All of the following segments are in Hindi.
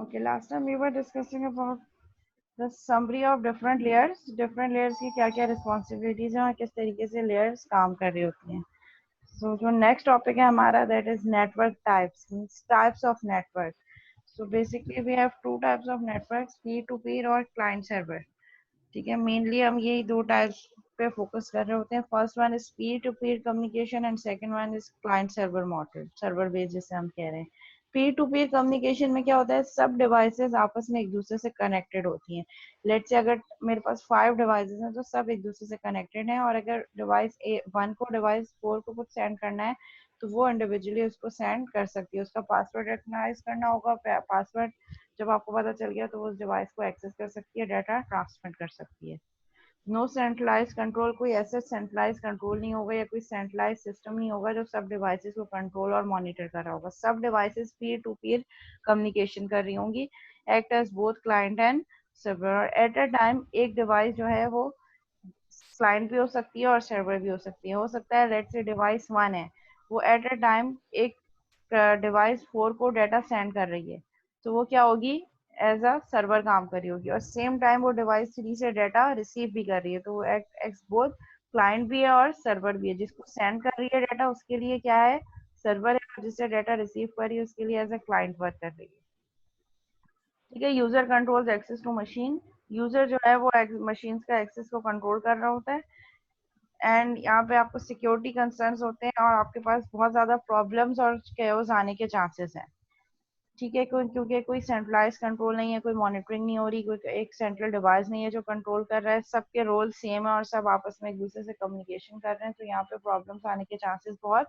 Okay, last time we were discussing about the summary of different layers. Different layers की क्या क्या responsibilities हैं और किस तरीके से layers काम कर रही होती हैं. So जो next topic है हमारा, that is network types, means types of network. So basically we have two types of networks, peer-to-peer और client server. ठीक है, मेनली हम यही दो टाइप्स पे फोकस कर रहे होते हैं. First one is peer to peer communication and second one is client server model, server based जिसे हम कह रहे हैं. पीयर टू पीयर कम्युनिकेशन में क्या होता है, सब डिवाइसेस आपस में एक दूसरे से कनेक्टेड होती हैं. लेट्स से अगर मेरे पास 5 डिवाइसेस हैं तो सब एक दूसरे से कनेक्टेड हैं, और अगर डिवाइस वन को डिवाइस 4 को कुछ सेंड करना है तो वो इंडिविजुअली उसको सेंड कर सकती है. उसका पासवर्ड रिकग्नाइज करना होगा, पासवर्ड जब आपको पता चल गया तो वो उस डिवाइस को एक्सेस कर सकती है, डाटा ट्रांसमिट कर सकती है. नो सेंट्रलाइज कंट्रोल, कोई ऐसा सेंट्रलाइज कंट्रोल नहीं होगा या कोई सेंट्रलाइज सिस्टम नहीं होगा जो सब डिवाइसेस को कंट्रोल और मॉनिटर कर रहा होगा. सब devices peer to peer communication कर रही होंगी, act as both client and server. और एट अ टाइम एक डिवाइस जो है वो क्लाइंट भी हो सकती है और सर्वर भी हो सकती है. हो सकता है लेट्स से डिवाइस 1 है, वो एट अ टाइम एक डिवाइस 4 को डाटा सेंड कर रही है, तो वो क्या होगी, एज अ सर्वर काम कर रही होगी. और सेम टाइम वो डिवाइस 3 से डाटा रिसीव भी कर रही है, तो वो एक्स बोथ क्लाइंट भी है और सर्वर भी है. जिसको सेंड कर रही है डाटा उसके लिए क्या है, सर्वर है, और जिससे डाटा रिसीव कर रही है उसके लिए एज अ क्लाइंट वर्क कर रही है. ठीक है, user controls access to machine. User जो है वो मशीन का एक्सेस को कंट्रोल कर रहा होता है. एंड यहाँ पे आपको सिक्योरिटी कंसर्न्स होते हैं और आपके पास बहुत ज्यादा प्रॉब्लम्स और केओस आने के चांसेस हैं. ठीक है, क्योंकि कोई सेंट्रलाइज कंट्रोल नहीं है, कोई मॉनिटरिंग नहीं हो रही, कोई एक सेंट्रल डिवाइस नहीं है जो कंट्रोल कर रहा है, सबके रोल सेम है और सब आपस में एक दूसरे से कम्युनिकेशन कर रहे हैं, तो यहाँ पे प्रॉब्लम्स आने के चांसेस बहुत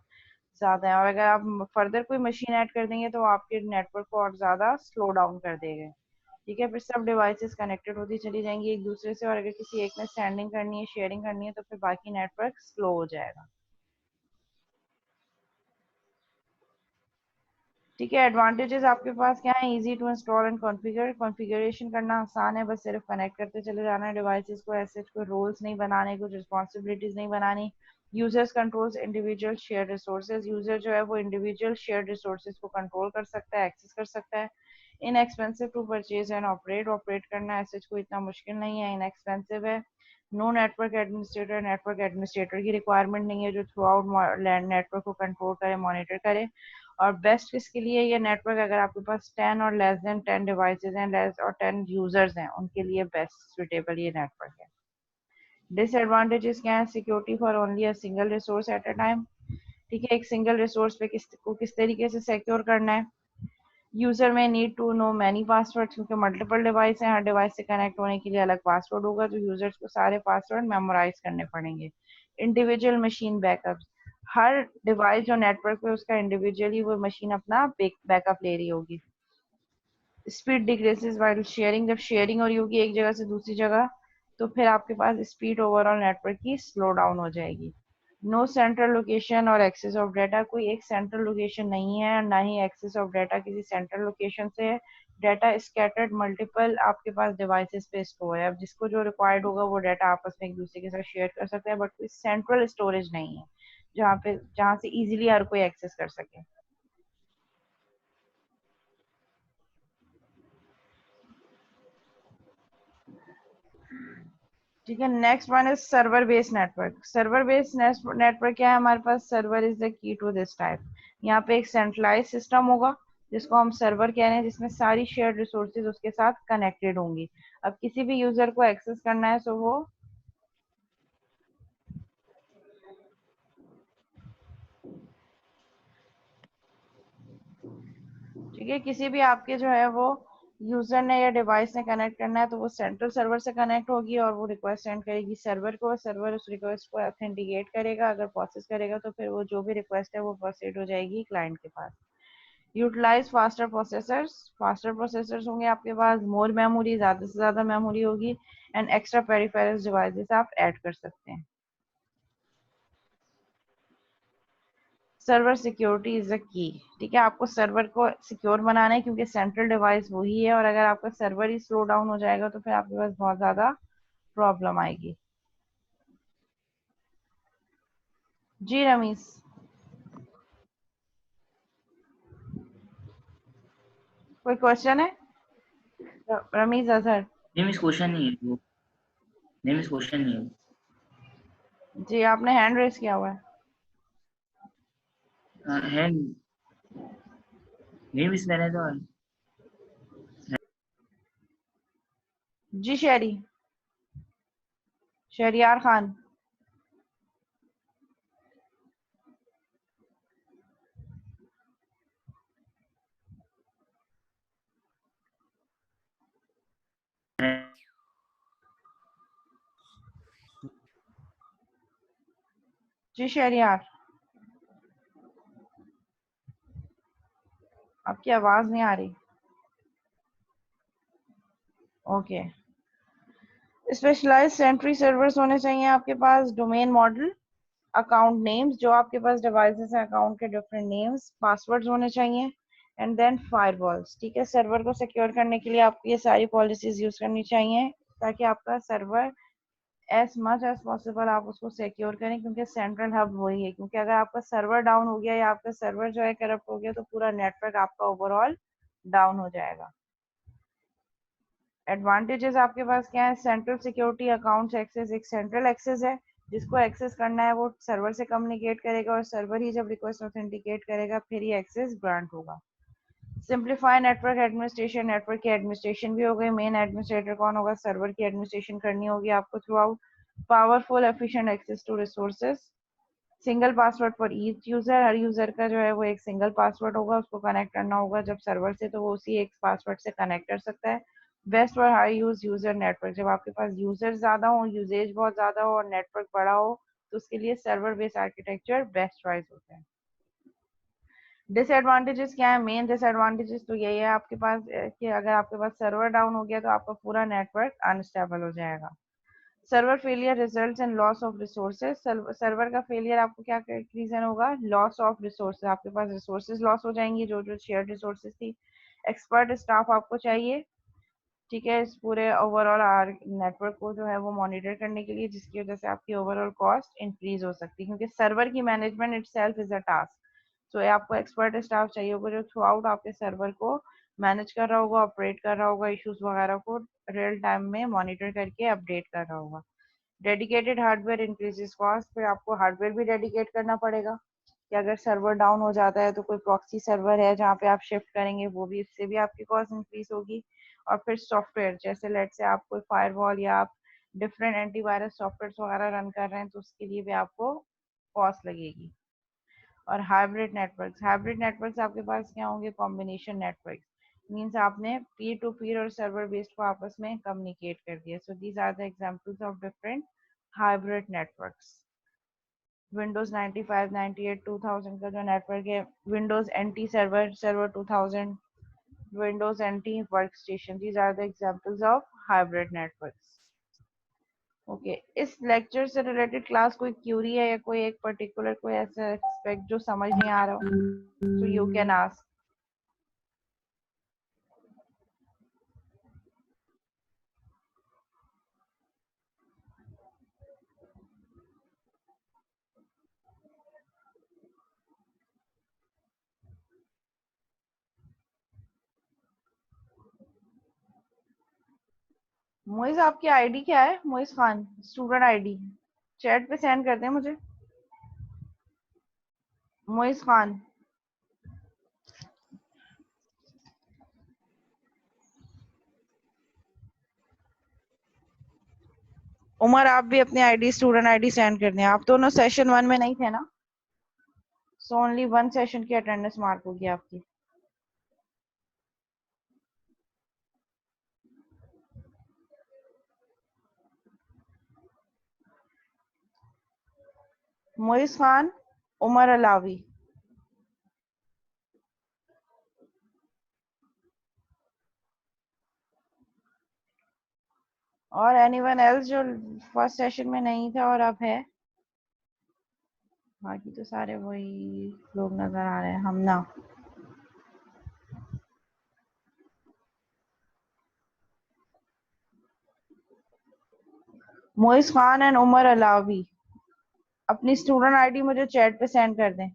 ज्यादा है. और अगर आप फर्दर कोई मशीन ऐड कर देंगे तो आपके नेटवर्क को और ज्यादा स्लो डाउन कर देंगे. ठीक है, फिर सब डिवाइसेस कनेक्टेड होती चली जाएंगी एक दूसरे से, और अगर किसी एक ने सेंडिंग करनी है, शेयरिंग करनी है, तो फिर बाकी नेटवर्क स्लो हो जाएगा. ठीक है, एडवांटेजेस आपके पास क्या है, easy to install and configure, configuration करना आसान है, बस सिर्फ कनेक्ट करते चले जाना है डिवाइसेस को. ऐसे कोई रोल्स नहीं बनाने, कुछ रिस्पॉन्सिबिलिटीज नहीं बनानी. Users controls individual share resources, user जो है वो इंडिविजुअल शेयर रिसोर्सेज को कंट्रोल कर सकता है, एक्सेस कर सकता है. Inexpensive to purchase and operate, operate करना ऐसे कोई इतना मुश्किल नहीं है, इनएक्सपेंसिव है. No network administrator, network administrator की रिक्वायरमेंट नहीं है जो थ्रू आउट नेटवर्क को कंट्रोल करे, मॉनिटर करे. और बेस्ट किसके लिए ये नेटवर्क, अगर आपके पास 10 और लेस देन 10 डिवाइसेस हैं, लेस और 10 यूजर्स हैं, उनके लिए बेस्ट सुटेबल ये नेटवर्क है. डिसएडवांटेजेस क्या है, security for only a single resource at a time. ठीक है, एक सिंगल रिसोर्स पे किस तरीके से सिक्योर करना है. यूजर में need to know many password, क्योंकि मल्टीपल डिवाइस हैं, हर डिवाइस से कनेक्ट होने के लिए अलग पासवर्ड होगा, तो यूजर्स को सारे पासवर्ड मेमोराइज करने पड़ेंगे. इंडिविजुअल मशीन बैकअप, हर डिवाइस जो नेटवर्क पे उसका इंडिविजुअली वो मशीन अपना बैकअप ले रही होगी. स्पीड डिक्रीजेस वाइल शेयरिंग, जब शेयरिंग हो रही होगी एक जगह से दूसरी जगह, तो फिर आपके पास स्पीड ओवरऑल नेटवर्क की स्लो डाउन हो जाएगी. नो सेंट्रल लोकेशन और एक्सेस ऑफ डाटा, कोई एक सेंट्रल लोकेशन नहीं है, ना ही एक्सेस ऑफ डाटा किसी सेंट्रल लोकेशन से है. डाटा स्कैटर्ड मल्टीपल आपके पास डिवाइसेस पे स्टोर है, अब जिसको जो रिक्वायर्ड होगा वो डाटा आपस में एक दूसरे के साथ शेयर कर सकते हैं, बट कोई सेंट्रल स्टोरेज नहीं है जहाँ से इजीली हर कोई एक्सेस कर सके. ठीक है, next one is server based network. Server based network क्या है, हमारे पास server is the key to this type. यहाँ पे एक सेंट्रलाइज सिस्टम होगा जिसको हम सर्वर कह रहे हैं, जिसमें सारी शेयर्ड रिसोर्सेज उसके साथ कनेक्टेड होंगी. अब किसी भी यूजर को एक्सेस करना है तो वो, ठीक है, किसी भी आपके जो है वो यूजर ने या डिवाइस ने कनेक्ट करना है तो वो सेंट्रल सर्वर से कनेक्ट होगी और वो रिक्वेस्ट सेंड करेगी सर्वर को, सर्वर उस रिक्वेस्ट को ऑथेंटिकेट करेगा, अगर प्रोसेस करेगा तो फिर वो जो भी रिक्वेस्ट है वो प्रोसीड हो जाएगी क्लाइंट के पास. यूटिलाइज फास्टर प्रोसेसर्स होंगे आपके पास, मोर मेमोरी, ज्यादा से ज्यादा मेमोरी होगी, एंड एक्स्ट्रा पेरिफेरल्स डिवाइसेस आप ऐड कर सकते हैं. सर्वर सिक्योरिटी इज द की. ठीक है, आपको सर्वर को सिक्योर बनाना है क्योंकि सेंट्रल डिवाइस वही है, और अगर आपका सर्वर ही स्लो डाउन हो जाएगा तो फिर आपके पास बहुत ज्यादा प्रॉब्लम आएगी. जी रमीश, कोई क्वेश्चन है. रमीज अजहर। नेम इस क्वेश्चन नहीं है वो, नेम इस क्वेश्चन नहीं है। जी आपने हैंड रेस किया हुआ है। है नेम इस मैंने तो जी शहरियार खान। जी शहरियार, आपकी आवाज नहीं आ रही। ओके। स्पेशलाइज्ड सेंट्री सर्वर्स होने चाहिए आपके पास, डोमेन मॉडल, अकाउंट नेम्स, जो आपके पास डिवाइसेस हैं अकाउंट के डिफरेंट नेम्स, पासवर्ड्स होने चाहिए, एंड देन फायरवॉल्स। ठीक है, सर्वर को सिक्योर करने के लिए आपको ये सारी पॉलिसीज यूज करनी चाहिए ताकि आपका server as much as possible आप उसको सिक्योर करें, क्योंकि सेंट्रल हब वही है। क्योंकि अगर आपका सर्वर डाउन हो गया या आपका सर्वर जो है करप्ट हो गया तो पूरा नेटवर्क आपका ओवरऑल डाउन हो जाएगा। एडवांटेजेस आपके पास क्या है? सेंट्रल सिक्योरिटी, अकाउंट्स एक्सेस, एक सेंट्रल एक्सेस है जिसको एक्सेस करना है वो सर्वर से कम्युनिकेट करेगा और सर्वर ही जब रिक्वेस्ट ऑथेंटिकेट करेगा फिर ही एक्सेस ग्रांट होगा। सिंप्लीफाई नेटवर्क एडमिनिस्ट्रेशन, नेटवर्क की एडमिनिस्ट्रेशन भी हो गई। मेन एडमिनिस्ट्रेटर कौन होगा? सर्वर की एडमिनिस्ट्रेशन करनी होगी आपको throughout. Powerful efficient access to resources, single password for each user, हर यूजर का जो है वो एक सिंगल पासवर्ड होगा, उसको कनेक्ट करना होगा जब सर्वर से तो वो उसी एक पासवर्ड से कनेक्ट कर सकता है। Best for high use user network, जब आपके पास यूजर ज्यादा हो, यूजेज बहुत ज्यादा हो और नेटवर्क बड़ा हो तो उसके लिए server based architecture best choice होता है। डिसएडवांटेजेस क्या है? मेन डिसएडवांटेजेस तो यही है आपके पास कि अगर आपके पास सर्वर डाउन हो गया तो आपका पूरा नेटवर्क अनस्टेबल हो जाएगा। Server failure results in loss of resources, server का फेलियर आपको क्या रीजन होगा? लॉस ऑफ रिसोर्सेज, आपके पास रिसोर्सेज लॉस हो जाएंगी, जो जो शेयर रिसोर्सेज थी। एक्सपर्ट स्टाफ आपको चाहिए, ठीक है, इस पूरे ओवरऑल नेटवर्क को जो है वो मॉनिटर करने के लिए, जिसकी वजह से आपकी ओवरऑल कॉस्ट इंक्रीज हो सकती है, क्योंकि सर्वर की management itself is a task. तो आपको एक्सपर्ट स्टाफ चाहिए होगा जो थ्रू आउट आपके सर्वर को मैनेज कर रहा होगा, ऑपरेट कर रहा होगा, इश्यूज वगैरह को रियल टाइम में मॉनिटर करके अपडेट कर रहा होगा। डेडिकेटेड हार्डवेयर इंक्रीजेस कॉस्ट, फिर आपको हार्डवेयर भी डेडिकेट करना पड़ेगा कि अगर सर्वर डाउन हो जाता है तो कोई प्रॉक्सी सर्वर है जहाँ पे आप शिफ्ट करेंगे, वो भी, इससे भी आपकी कॉस्ट इंक्रीज होगी। और फिर सॉफ्टवेयर, जैसे लेट से आप कोई फायरवॉल या आप डिफरेंट एंटीवायरस सॉफ्टवेयर वगैरह रन कर रहे हैं तो उसके लिए भी आपको कॉस्ट लगेगी। और हाइब्रिड नेटवर्क्स आपके पास क्या होंगे? कॉम्बिनेशन नेटवर्क्स, मींस आपने पीर टू पीर और सर्वर बेस्ड को आपस में कम्युनिकेट कर दिया। So these are the examples of different hybrid networks. Windows 95, 98, 2000 का जो नेटवर्क है, Windows NT server, server 2000, Windows NT work station, these are the examples of hybrid networks. Okay, इस लेक्चर से रिलेटेड क्लास कोई क्यूरी है या कोई एक पर्टिकुलर कोई ऐसा एस्पेक्ट जो समझ नहीं आ रहा हो, so you can ask. Moiz आपकी आईडी क्या है? Moiz Khan, student ID chat पे सेंड कर दें मुझे। मोइज खान। उमर आप भी अपनी आईडी, स्टूडेंट आईडी सेंड कर दें। आप दोनों सेशन 1 में नहीं थे ना, सो ओनली 1 सेशन की अटेंडेंस मार्क होगी आपकी। मोइज खान, उमर अलावी। और एनीवन एल्स जो फर्स्ट सेशन में नहीं था और अब है? बाकी तो सारे वही लोग नजर आ रहे हैं हम ना। मोइज खान एंड उमर अलावी अपनी स्टूडेंट आईडी मुझे चैट पे सेंड कर दें।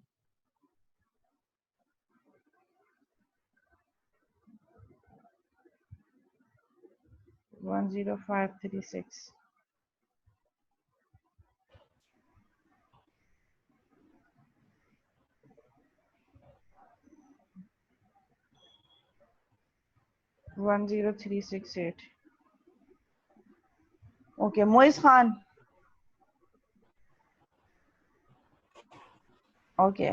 10536 10368 okay moist Khan okay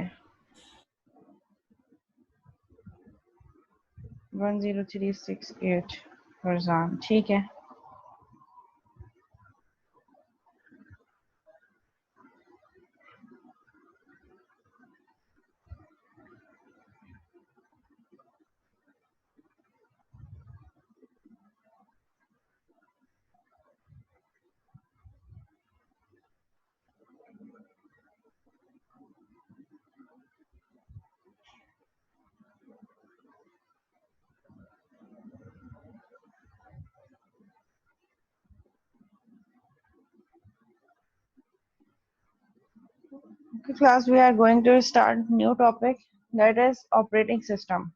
10368 Farzan ठीक है class we are going to start new topic that is operating system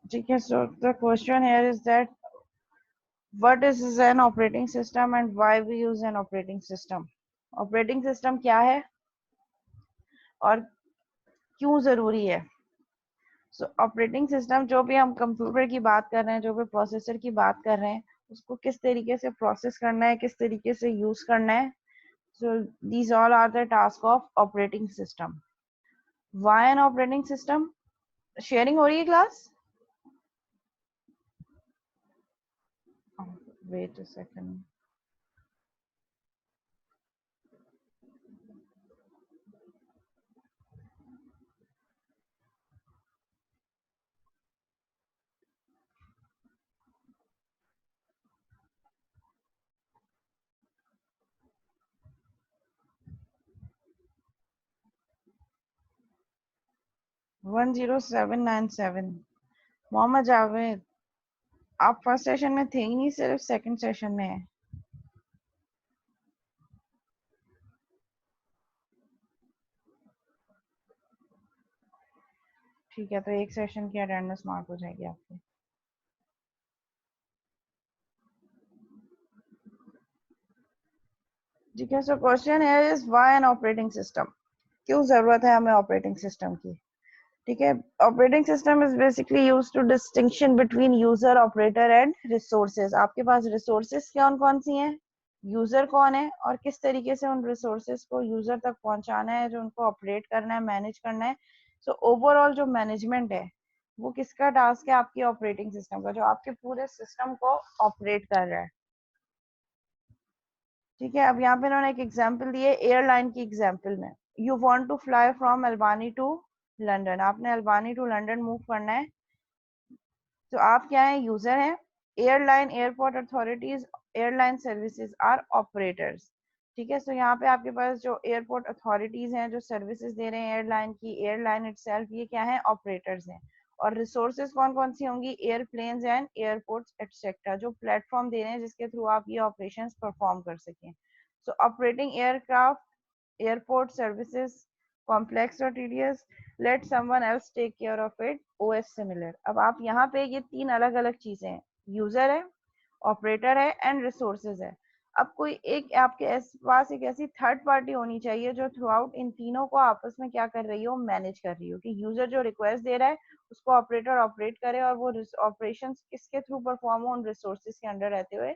ठीक है so the question here is that what is an operating system and why we use an operating system operating system क्या है और क्यों जरूरी है सो ऑपरेटिंग सिस्टम जो भी हम कंप्यूटर की बात कर रहे हैं जो भी प्रोसेसर की बात कर रहे हैं उसको किस तरीके से प्रोसेस करना है किस तरीके से यूज करना है so these all are the task of operating system why an operating system sharing हो रही है class wait a second 10797 Mohammad Javed आप फर्स्ट सेशन में थे ही नहीं सिर्फ सेकंड सेशन में है ठीक है तो एक सेशन की अटेंडेंस मार्क हो जाएगी आपकी ठीक है so question here is why an operating system क्यों जरूरत है हमें ऑपरेटिंग सिस्टम की ठीक है operating system is basically use to distinction between user operator and resources आपके पास रिसोर्सेज कौन कौन सी हैं यूजर कौन है और किस तरीके से उन रिसोर्सेज को यूजर तक पहुंचाना है जो उनको ऑपरेट करना है मैनेज करना है सो ओवरऑल जो मैनेजमेंट है वो किसका टास्क है आपकी ऑपरेटिंग सिस्टम का जो आपके पूरे सिस्टम को ऑपरेट कर रहा है ठीक है अब यहाँ पे उन्होंने एक एग्जांपल दिए एयरलाइन की एग्जांपल में you want to fly from Albany to London आपने अल्बानी टू लंदन मूव करना है तो आप क्या है यूजर हैं airline airport authorities airline services are operators ठीक है सो यहाँ पे आपके पास जो एयरपोर्ट अथॉरिटीज हैं जो सर्विसेज दे रहे हैं एयरलाइन की एयरलाइन इटसेल्फ ये क्या है ऑपरेटर्स हैं और रिसोर्सेज कौन कौन सी होंगी एयरप्लेन्स एंड एयरपोर्ट्स एटसेट्रा जो प्लेटफॉर्म दे रहे हैं जिसके थ्रू आप ये ऑपरेशंस परफॉर्म कर सकें सो operating aircraft airport services complex or tedious let someone else take care of it os similar अब आप यहाँ पे ये तीन अलग अलग चीजें हैं यूजर है ऑपरेटर है एंड रिसोर्सेज है अब कोई एक आपके पास एक ऐसी थर्ड पार्टी होनी चाहिए जो थ्रू आउट इन तीनों को आपस में क्या कर रही हो मैनेज कर रही हो कि यूजर जो रिक्वेस्ट दे रहा है उसको ऑपरेटर ऑपरेट करे और वो ऑपरेशन किसके थ्रू परफॉर्म हो उन रिसोर्सेज के अंडर रहते हुए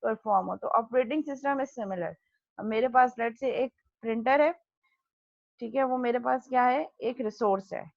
परफॉर्म हो तो ऑपरेटिंग सिस्टम इज सिमिलर अब मेरे पास लेट से एक प्रिंटर है ठीक है वो मेरे पास क्या है एक रिसोर्स है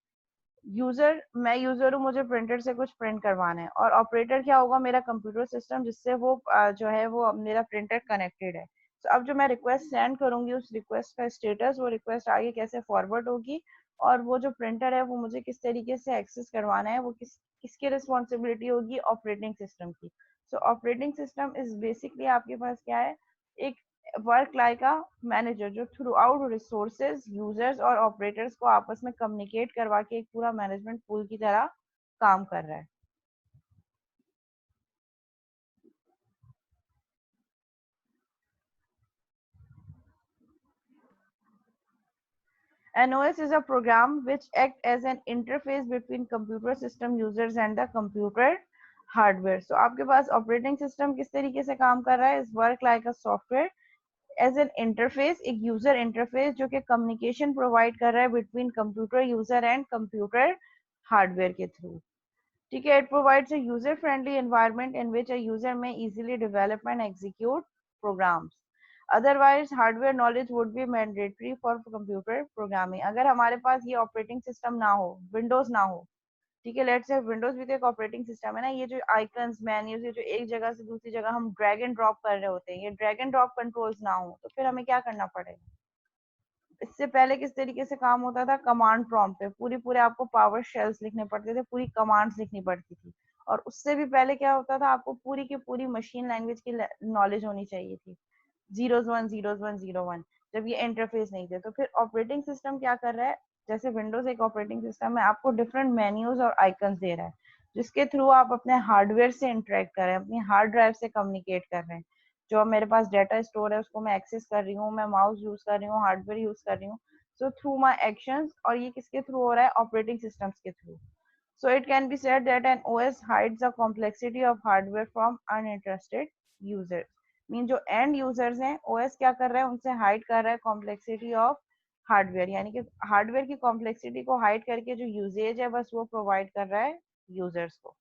मैं यूजर हूँ मुझे प्रिंटर से कुछ प्रिंट करवाना है और ऑपरेटर क्या होगा मेरा कंप्यूटर सिस्टम जिससे वो जो है वो मेरा प्रिंटर कनेक्टेड है तो अब जो मैं रिक्वेस्ट सेंड करूंगी उस रिक्वेस्ट का स्टेटस वो रिक्वेस्ट आगे कैसे फॉरवर्ड होगी और वो जो प्रिंटर है वो मुझे किस तरीके से एक्सेस करवाना है वो किसकी रिस्पॉन्सिबिलिटी होगी ऑपरेटिंग सिस्टम की सो ऑपरेटिंग सिस्टम इज बेसिकली आपके पास क्या है एक वर्क लाइक अ मैनेजर जो थ्रू आउट रिसोर्सेज यूजर्स और ऑपरेटर्स को आपस में कम्युनिकेट करवा के एक पूरा मैनेजमेंट पूल की तरह काम कर रहा है An OS is a program which acts as an interface between computer system users and the computer hardware. So आपके पास ऑपरेटिंग सिस्टम किस तरीके से काम कर रहा है, इस work like a software as an interface, एक यूजर इंटरफेस जो कि कम्युनिकेशन प्रोवाइड कर रहा है between computer user and computer hardware के थ्रू. ठीक है, it provides a user friendly environment in which a user may easily develop and execute programs. Otherwise hardware knowledge would be mandatory for computer programming. अगर हमारे पास ये ऑपरेटिंग सिस्टम ना हो, विंडोज ना हो, ठीक है, लेट्स से विंडोज भी तो एक ऑपरेटिंग सिस्टम है ना, ये जो आइकन्स मेन्यूज, ये जो एक जगह से दूसरी जगह हम ड्रैग एंड ड्रॉप कर रहे होते हैं, ये ड्रैग एंड ड्रॉप कंट्रोल्स ना हो तो फिर हमें क्या करना पड़ेगा. इससे पहले किस तरीके से काम होता था, कमांड प्रॉम्प्ट पे पूरी पूरे आपको पावर शेल्स लिखने पड़ते थे, पूरी कमांड्स लिखनी पड़ती थी. और उससे भी पहले क्या होता था, आपको पूरी की पूरी मशीन लैंग्वेज की नॉलेज होनी चाहिए थी, zeros one zeros one zero one, जब ये इंटरफेस नहीं थे. तो फिर ऑपरेटिंग सिस्टम क्या कर रहा है, जैसे विंडोज एक ऑपरेटिंग सिस्टम है, आपको डिफरेंट मेन्यूज और आइकन्स दे रहा है जिसके थ्रू आप अपने हार्डवेयर से इंटरेक्ट कर रहे हैं, अपनी हार्ड ड्राइव से कम्युनिकेट कर रहे हैं. जो मेरे पास डाटा स्टोर है उसको मैं एक्सेस कर रही हूँ, मैं माउस यूज कर रही हूँ, हार्डवेयर यूज कर रही हूँ. सो थ्रू माई एक्शंस, और ये किसके थ्रू हो रहा है, ऑपरेटिंग सिस्टम्स के through. So it can be said that an OS hides the complexity of hardware from uninterested users. Mean जो एंड यूजर्स हैं, OS क्या कर रहा है, उनसे हाइड कर रहा है कॉम्प्लेक्सिटी ऑफ हार्डवेयर, यानी कि हार्डवेयर की कॉम्प्लेक्सिटी को हाइड करके जो यूजेज है बस वो प्रोवाइड कर रहा है यूजर्स को.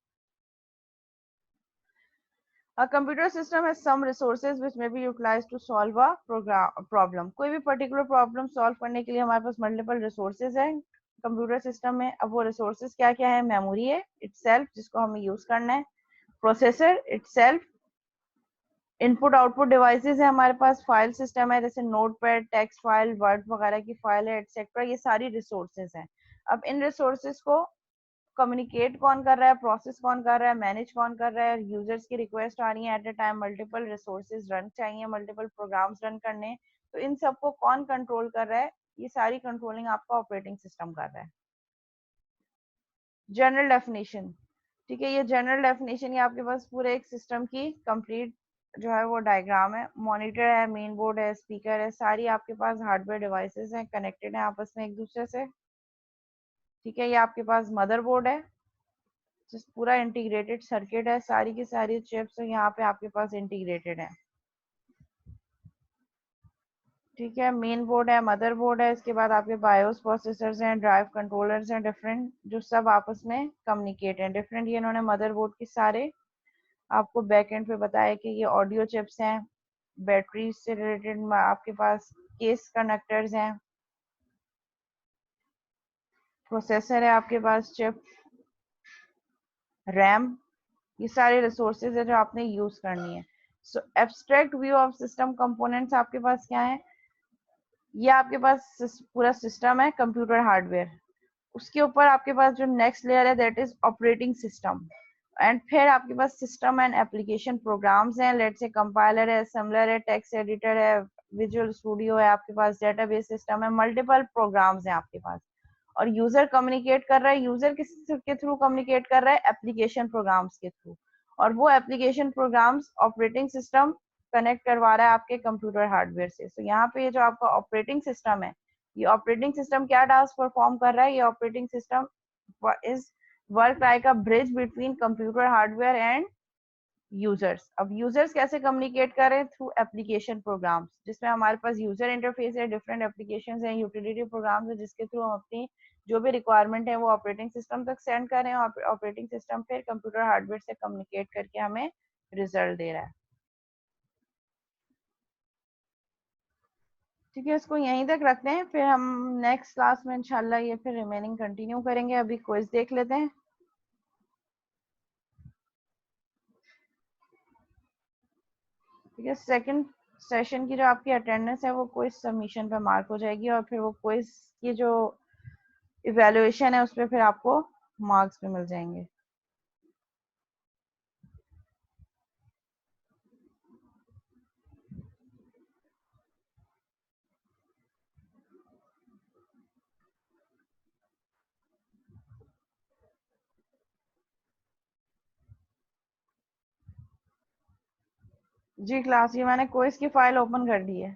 A computer system has some resources which may be utilized to solve a problem. कोई भी पर्टिकुलर प्रॉब्लम सॉल्व करने के लिए हमारे पास मल्टीपल रिसोर्सेज हैं कंप्यूटर सिस्टम में. अब वो रिसोर्सेज क्या क्या है, मेमोरी है इटसेल्फ जिसको हमें यूज करना है, processor itself, input output devices है हमारे पास, फाइल सिस्टम है जैसे नोटपैड, टेक्स्ट फाइल, वर्ड वगैरह की फाइल है एटसेट्रा, ये सारी रिसोर्सेज हैं. अब इन रिसोर्सेज को कम्युनिकेट कौन कर रहा है, प्रोसेस कौन कर रहा है, मैनेज कौन कर रहा है, यूजर्स की रिक्वेस्ट आ रही है eight a time, multiple resources run चाहिए, मल्टीपल प्रोग्राम्स रन करने, तो इन सबको कौन कंट्रोल कर रहा है, ये सारी कंट्रोलिंग आपका ऑपरेटिंग सिस्टम कर रहा है. जनरल डेफिनेशन, ठीक है, ये जनरल डेफिनेशन, ये आपके पास पूरे एक सिस्टम की कंप्लीट जो है वो डायग्राम है. मॉनिटर है, मेन बोर्ड है, स्पीकर है, सारी आपके पास हार्डवेयर डिवाइसेस हैं, कनेक्टेड है आपस में एक दूसरे से. ठीक है, ये आपके पास मदरबोर्ड है, जिस पूरा इंटीग्रेटेड सर्किट है, सारी की सारी चिप्स यहाँ पे आपके पास इंटीग्रेटेड है. ठीक है, मेन बोर्ड है, मदरबोर्ड है, इसके बाद आपके बायोस प्रोसेसर्स हैं, ड्राइव कंट्रोलर्स हैं डिफरेंट, जो सब आपस में कम्युनिकेट हैं डिफरेंट. ये इन्होंने मदरबोर्ड के सारे आपको बैक एंड पे बताया कि ये ऑडियो चिप्स हैं, बैटरी से रिलेटेड आपके पास केस कनेक्टर्स हैं, प्रोसेसर है आपके पास, चिप, रैम, ये सारे रिसोर्सेज है जो आपने यूज करनी है. So abstract view of system components आपके पास क्या है, ये आपके पास पूरा सिस्टम है कंप्यूटर हार्डवेयर, उसके ऊपर आपके पास जो नेक्स्ट लेयर है that is operating system, and फिर आपके पास सिस्टम एंड एप्लीकेशन प्रोग्राम्स हैं, लेट्स से कंपाइलर है, असेंबलर है, टेक्स्ट एडिटर है, विजुअल स्टूडियो है, आपके पास डेटाबेस सिस्टम है, मल्टीपल प्रोग्राम्स हैं आपके पास. और यूजर कम्युनिकेट कर रहा है, यूजर किस के थ्रू कम्युनिकेट कर रहा है, एप्लीकेशन प्रोग्राम्स के थ्रू, और वो application programs operating system connect करवा रहा है आपके कंप्यूटर हार्डवेयर से. तो यहाँ पे ये जो आपका ऑपरेटिंग सिस्टम है, ये ऑपरेटिंग सिस्टम क्या टास्क परफॉर्म कर रहा है, ये operating system is work like a bridge between computer hardware and users. अब यूजर्स कैसे कम्युनिकेट करें, थ्रू एप्लीकेशन प्रोग्राम्स, जिसमें हमारे पास यूजर इंटरफेस है, डिफरेंट एप्लीकेशंस हैं, यूटिलिटी प्रोग्राम्स है, जिसके थ्रू हम अपनी जो भी रिक्वायरमेंट है वो ऑपरेटिंग सिस्टम तक सेंड कर रहे हैं, ऑपरेटिंग सिस्टम फिर कंप्यूटर हार्डवेयर से कम्युनिकेट करके हमें रिजल्ट दे रहा है. ठीक है, इसको यहीं तक रखते हैं, फिर हम नेक्स्ट क्लास में इंशाल्लाह ये फिर रिमेनिंग कंटिन्यू करेंगे. अभी क्विज देख लेते हैं. ठीक है, सेकंड सेशन की जो आपकी अटेंडेंस है वो क्विज सबमिशन पे मार्क हो जाएगी, और फिर वो क्विज की जो इवेल्युएशन है उस पर फिर आपको मार्क्स भी मिल जाएंगे. जी क्लास, ये मैंने क्विज की फाइल ओपन कर दी है.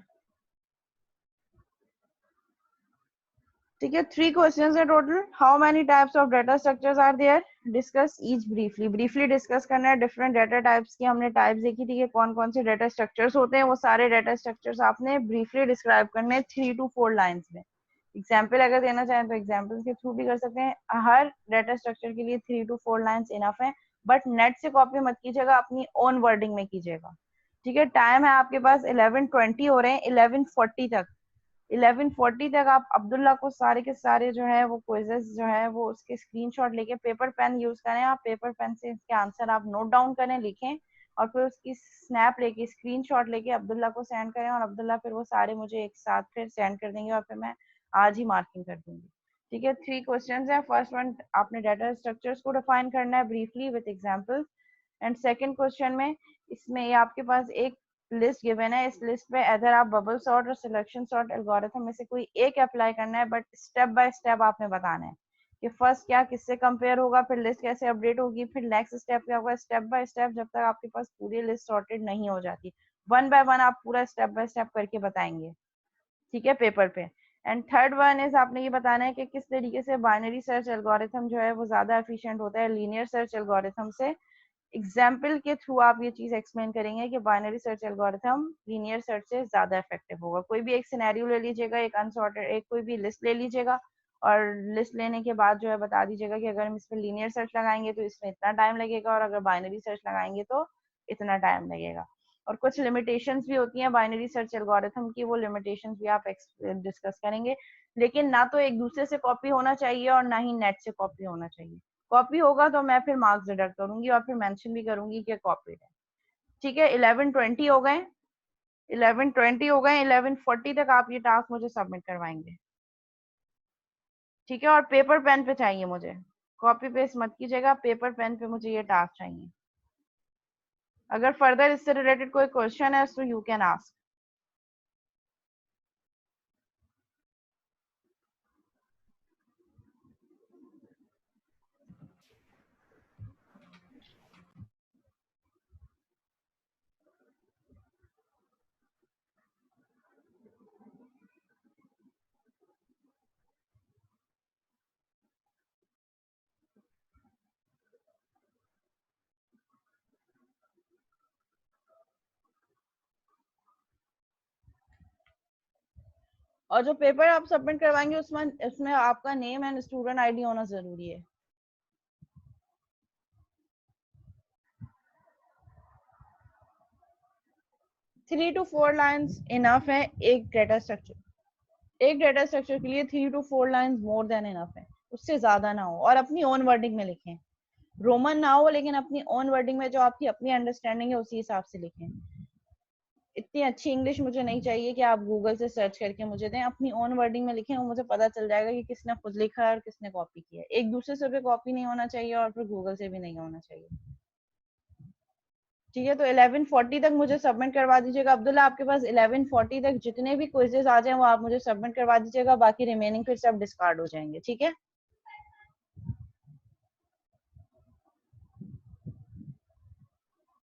ठीक है, 3 क्वेश्चंस है total. How many types of data structures are there, discuss each briefly. Briefly discuss करना है डिफरेंट डाटा टाइप्स की। हमने टाइप्स देखी थी कि कौन कौन से डाटा स्ट्रक्चर्स होते हैं, वो सारे डाटा स्ट्रक्चर्स आपने ब्रीफली डिस्क्राइब करने हैं 3 to 4 लाइंस में। एग्जाम्पल अगर देना चाहें तो एग्जाम्पल के थ्रू भी कर सकते हैं। हर डाटा स्ट्रक्चर के लिए 3 to 4 लाइंस इनफ है, बट नेट से कॉपी मत कीजिएगा, अपनी ओन वर्डिंग में कीजिएगा। ठीक है, टाइम है आपके पास 11:20 हो रहे हैं, 11:40 तक। 11:40 तक आप अब्दुल्ला को सारे के सारे जो है वो क्विजेस जो है वो उसके स्क्रीनशॉट लेके, पेपर पेन यूज करें आप, पेपर पेन से इसके आंसर आप नोट डाउन करें, लिखें, और फिर उसकी स्नैप लेके, स्क्रीनशॉट लेके अब्दुल्ला को सेंड करें, और अब्दुल्ला फिर वो सारे मुझे एक साथ फिर सेंड कर देंगे, और फिर मैं आज ही मार्किंग कर दूंगी। ठीक है, 3 क्वेश्चंस है। फर्स्ट वन, आपने डाटा स्ट्रक्चर्स को डिफाइन करना है briefly with examples. And second question में, इसमें ये आपके पास एक लिस्ट गिवन है, इस लिस्ट पे अदर आप बबल सॉर्ट और सिलेक्शन सॉर्ट एल्गोरिथम में से कोई एक अप्लाई करना है, बट स्टेप बाय स्टेप आपने बताना है कि फर्स्ट क्या किससे कंपेयर होगा, फिर लिस्ट कैसे अपडेट होगी, फिर नेक्स्ट स्टेप क्या होगा, स्टेप बाय स्टेप, जब तक आपके पास पूरी लिस्ट सॉर्टेड नहीं हो जाती। वन बाय वन आप पूरा स्टेप बाय स्टेप करके बताएंगे, ठीक है, पेपर पे। एंड थर्ड वन इज, आपने ये बताना है कि किस तरीके से बाइनरी सर्च एल्गोरिथम जो है वो ज्यादा एफिशिएंट होता है लीनियर सर्च एल्गोरिथम से। एग्जाम्पल के थ्रू आप ये चीज एक्सप्लेन करेंगे कि binary search algorithm linear search से ज्यादा इफेक्टिव होगा। कोई भी एक सिनेरियो ले लीजिएगा, एक अनसॉर्टेड एक कोई भी लिस्ट ले लीजिएगा, और लिस्ट लेने के बाद जो है बता दीजिएगा कि अगर हम इस पर लीनियर सर्च लगाएंगे तो इसमें इतना टाइम लगेगा, और अगर बाइनरी सर्च लगाएंगे तो इतना टाइम लगेगा। और कुछ लिमिटेशंस भी होती हैं बाइनरी सर्च एल्गोरिथम की, वो लिमिटेशंस भी आप डिस्कस करेंगे। लेकिन ना तो एक दूसरे से कॉपी होना चाहिए और ना ही नेट से कॉपी होना चाहिए। कॉपी होगा तो मैं फिर मार्क्स डिडक्ट करूंगी और फिर मेंशन भी करूंगी कि कॉपीड है। ठीक है, 11:20 हो गए, 11:20 हो गए, 11:40 तक आप ये टास्क मुझे सबमिट करवाएंगे। ठीक है, और पेपर पेन पे चाहिए मुझे, कॉपी पेस्ट मत कीजिएगा, पेपर पेन पे मुझे ये टास्क चाहिए। अगर फर्दर इससे रिलेटेड कोई क्वेश्चन है तो यू कैन आस्क। और जो पेपर आप सबमिट करवाएंगे उसमें उसमें आपका नेम एंड स्टूडेंट आईडी होना जरूरी है। Three two four lines enough है एक डाटा स्ट्रक्चर। एक डाटा स्ट्रक्चर के लिए 3 to 4 lines more than enough है, उससे ज्यादा ना हो, और अपनी ओन वर्डिंग में लिखें। रोमन ना हो, लेकिन अपनी ओन वर्डिंग में जो आपकी अपनी अंडरस्टैंडिंग है उसी हिसाब से लिखें। इतनी अच्छी इंग्लिश मुझे नहीं चाहिए कि आप गूगल से सर्च करके मुझे दें, अपनी ओन वर्डिंग में लिखें, वो मुझे पता चल जाएगा कि किसने खुद लिखा है और किसने कॉपी किया है। एक दूसरे से भी कॉपी नहीं होना चाहिए और फिर गूगल से भी नहीं होना चाहिए। ठीक है, तो 11:40 तक मुझे सबमिट करवा दीजिएगा। अब्दुल्ला, आपके पास 11:40 तक जितने भी क्विजेस आ जाए वो आप मुझे सबमिट करवा दीजिएगा, बाकी रिमेनिंग फिर सब डिस्कार्ड हो जाएंगे। ठीक है।